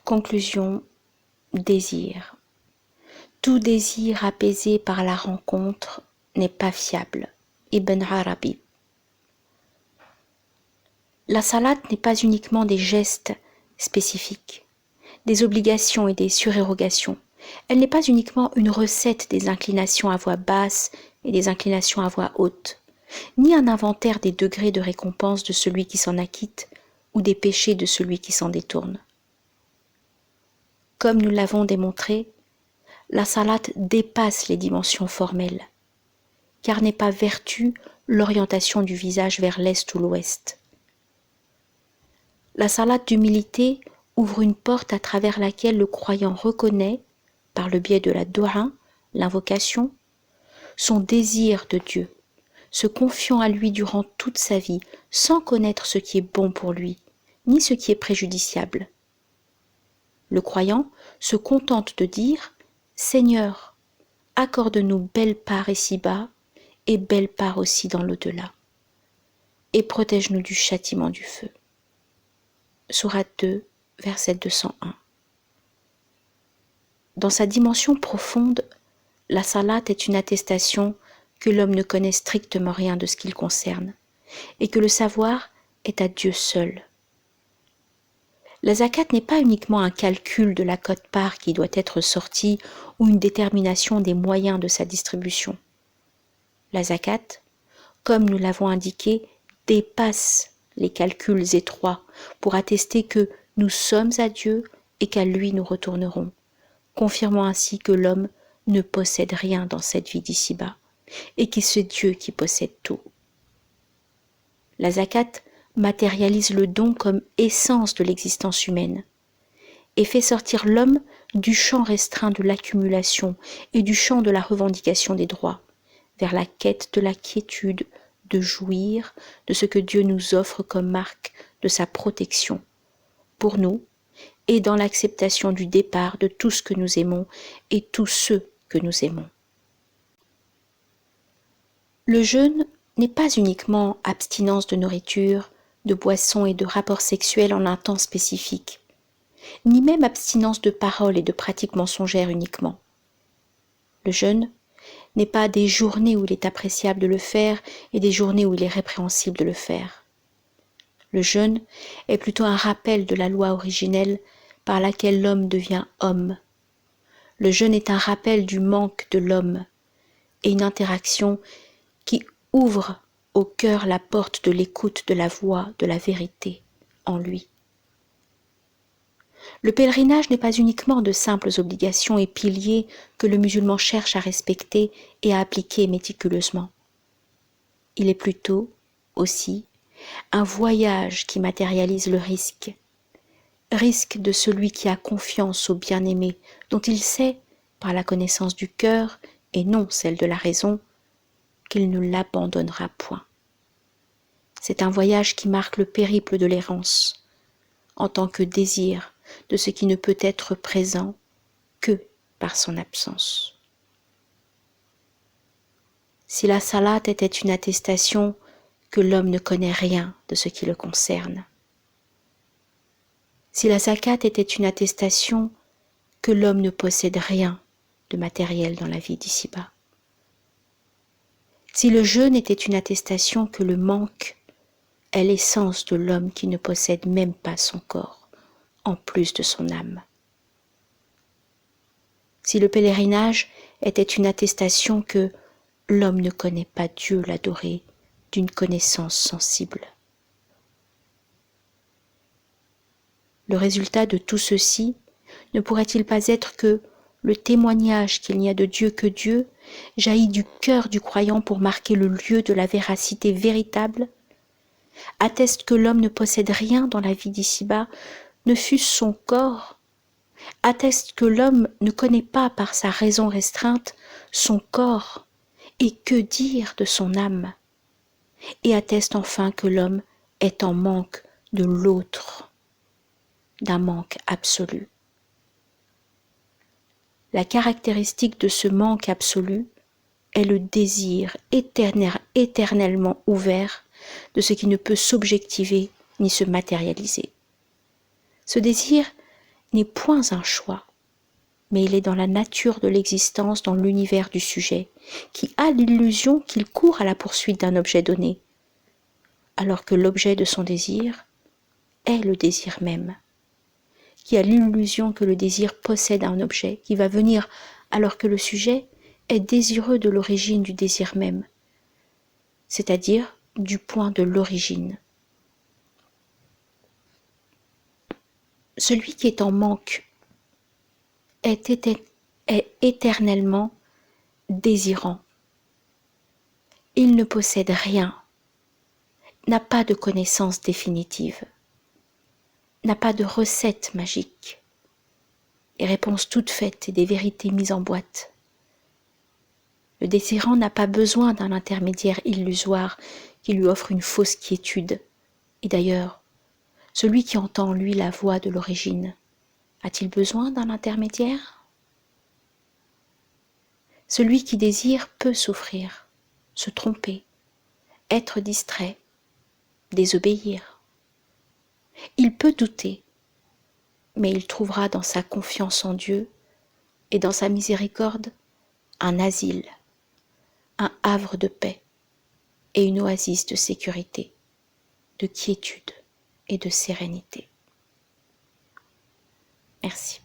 Conclusion, désir. Tout désir apaisé par la rencontre n'est pas fiable. Ibn Arabi. La salat n'est pas uniquement des gestes spécifiques, des obligations et des surérogations. Elle n'est pas uniquement une recette des inclinations à voix basse et des inclinations à voix haute, ni un inventaire des degrés de récompense de celui qui s'en acquitte ou des péchés de celui qui s'en détourne. Comme nous l'avons démontré, la salat dépasse les dimensions formelles, car n'est pas vertu l'orientation du visage vers l'est ou l'ouest. La salat d'humilité ouvre une porte à travers laquelle le croyant reconnaît, par le biais de la doua, l'invocation, son désir de Dieu, se confiant à lui durant toute sa vie, sans connaître ce qui est bon pour lui, ni ce qui est préjudiciable. Le croyant se contente de dire « Seigneur, accorde-nous belle part ici-bas et belle part aussi dans l'au-delà, et protège-nous du châtiment du feu. » Sourate 2, verset 201. Dans sa dimension profonde, la salat est une attestation que l'homme ne connaît strictement rien de ce qu'il concerne, et que le savoir est à Dieu seul. La zakat n'est pas uniquement un calcul de la quote-part qui doit être sortie ou une détermination des moyens de sa distribution. La zakat, comme nous l'avons indiqué, dépasse les calculs étroits pour attester que nous sommes à Dieu et qu'à lui nous retournerons, confirmant ainsi que l'homme ne possède rien dans cette vie d'ici-bas et que c'est Dieu qui possède tout. La zakat matérialise le don comme essence de l'existence humaine et fait sortir l'homme du champ restreint de l'accumulation et du champ de la revendication des droits vers la quête de la quiétude, de jouir de ce que Dieu nous offre comme marque de sa protection pour nous et dans l'acceptation du départ de tout ce que nous aimons et tous ceux que nous aimons. Le jeûne n'est pas uniquement abstinence de nourriture, de boissons et de rapports sexuels en un temps spécifique, ni même abstinence de paroles et de pratiques mensongères uniquement. Le jeûne n'est pas des journées où il est appréciable de le faire et des journées où il est répréhensible de le faire. Le jeûne est plutôt un rappel de la loi originelle par laquelle l'homme devient homme. Le jeûne est un rappel du manque de l'homme et une interaction qui ouvre au cœur la porte de l'écoute de la voix de la vérité en lui. Le pèlerinage n'est pas uniquement de simples obligations et piliers que le musulman cherche à respecter et à appliquer méticuleusement. Il est plutôt, aussi, un voyage qui matérialise le risque de celui qui a confiance au bien-aimé, dont il sait, par la connaissance du cœur et non celle de la raison, qu'il ne l'abandonnera point. C'est un voyage qui marque le périple de l'errance, en tant que désir de ce qui ne peut être présent que par son absence. Si la salat était une attestation que l'homme ne connaît rien de ce qui le concerne, si la zakat était une attestation que l'homme ne possède rien de matériel dans la vie d'ici-bas, si le jeûne était une attestation que le manque est l'essence de l'homme qui ne possède même pas son corps, en plus de son âme. Si le pèlerinage était une attestation que l'homme ne connaît pas Dieu l'adoré d'une connaissance sensible. Le résultat de tout ceci ne pourrait-il pas être que le témoignage qu'il n'y a de Dieu que Dieu jaillit du cœur du croyant pour marquer le lieu de la véracité véritable, atteste que l'homme ne possède rien dans la vie d'ici-bas, ne fût-ce son corps, atteste que l'homme ne connaît pas par sa raison restreinte son corps, et que dire de son âme, et atteste enfin que l'homme est en manque de l'autre, d'un manque absolu. La caractéristique de ce manque absolu est le désir éternellement ouvert de ce qui ne peut s'objectiver ni se matérialiser. Ce désir n'est point un choix, mais il est dans la nature de l'existence, dans l'univers du sujet, qui a l'illusion qu'il court à la poursuite d'un objet donné, alors que l'objet de son désir est le désir même, qui a l'illusion que le désir possède un objet, qui va venir alors que le sujet est désireux de l'origine du désir même, c'est-à-dire du point de l'origine. Celui qui est en manque est éternellement désirant. Il ne possède rien, n'a pas de connaissance définitive, n'a pas de recette magique, des réponses toutes faites et des vérités mises en boîte. Le désirant n'a pas besoin d'un intermédiaire illusoire qui lui offre une fausse quiétude. Et d'ailleurs, celui qui entend en lui la voix de l'origine, a-t-il besoin d'un intermédiaire ? Celui qui désire peut souffrir, se tromper, être distrait, désobéir. Il peut douter, mais il trouvera dans sa confiance en Dieu et dans sa miséricorde un asile, un havre de paix et une oasis de sécurité, de quiétude et de sérénité. Merci.